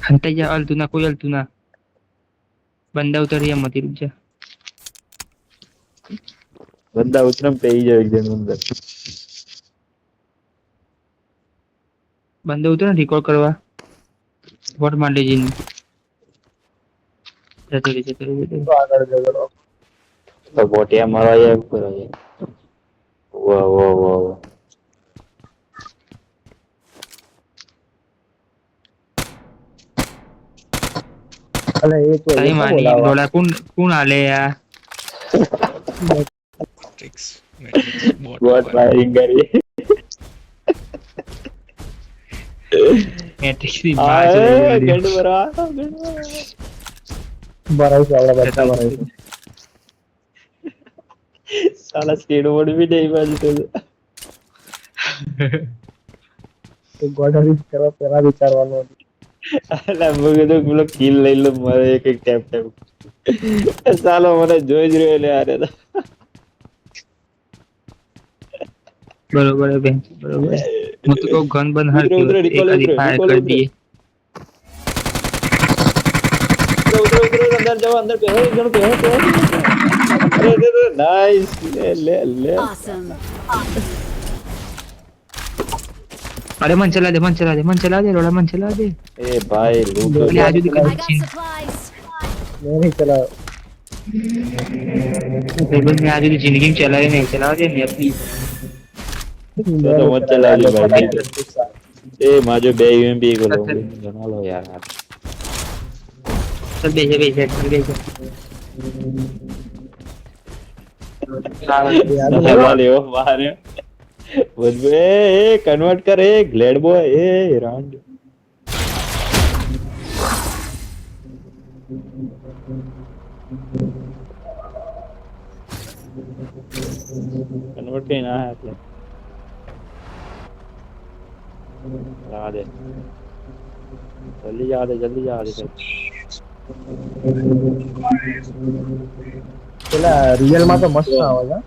हंता जा कोई अलतू ना बंदा उतर गया मत रुक जा बंदा उतरम पे ही जाए एक दिन अंदर बंदा उतर रिकॉर्ड करवा वोट मान लीजिए जते તો આગળ જગડો तो बोटिया मारा या ऊपर आ जाए वाह वाह वाह वाह અને એક તો ताई એક मानी બોલાવા डोला कौन आले यार मैट्रिक्स बॉट बहुत फायरिंग करी मैट्रिक्स की आए बात गंड बरा ભરાઈ છે આપણા બધા ભરાઈ છે साला स्केटबोर्ड भी नहीं बजते તો ગોડારી કરવા પહેલા વિચારવાનું હતું અલા મગે તો પેલો કિલ લઈ લો મારે એક એક ટેપ ટેપ સાલો મને જોઈ જ રહ્યો લે આરે તો बरोबर है बहन बरोबर है मुझे को गन बन हर उधर उधर एक आधी फायर कर दिए उधर उधर अंदर जाओ अंदर पे हो जण पे हो अरे नाइस ले ले ले Awesome. अरे मन चला दे रोड़ा मन चला दे ए भाई लूट अरे आजू दिखा I got supplies. મેં નહીં ચલાવ્યો टेबल में आजू की जिंदगी में चला नहीं चला दे मैं अपनी तो मत चला दे भाई ए माजो बे यूएमपी को लो बना लो यार चल बेचे हवा ले वो बाहर बदबे ए कन्वर्ट कर ए Glade boy A round convert कहीं ना है એટલે लगा दे जल्दी जा दे પેલા રિયલ માં તો મસ્ત આવે છે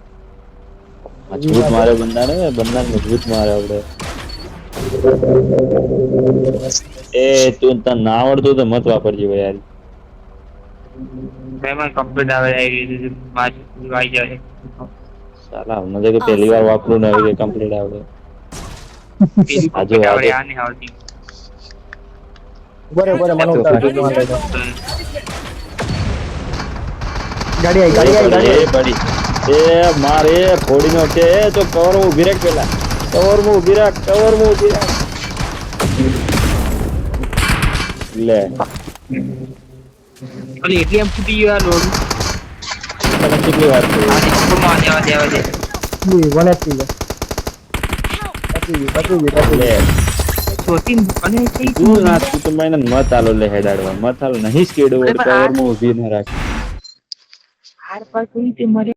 મજબૂત મારે બંદાને મજબૂત મારે આપણે એ તું તને ના આવડતું તો મત વાપરજે ભાઈ યાર मैं कंप्लीट आवे आज आई जाए સાલા મને કે પહેલી વાર વાપરું ને આવી કમ્પ્લીટ આવડે આજે आवे आने आवती બરે બરે મને ઉતાર ગાડી આવી એ બડી એ મારે ફોડી નો છે તો કવર માં ઊભી રાખ પેલા કવર માં ઊભી રાખ લે अरे एटीएम फूटी गया लोड તને કેટલી વાર કહ્યું? आने आवा दे વને પી ગયો પતી લે छोटी अरे सही તું ના તું તો મને મત આલો લે હેડાડવા મત આલો નહીં સ્કેડ કવર માં ઊભી ન રાખ हार पर कोई ते मरे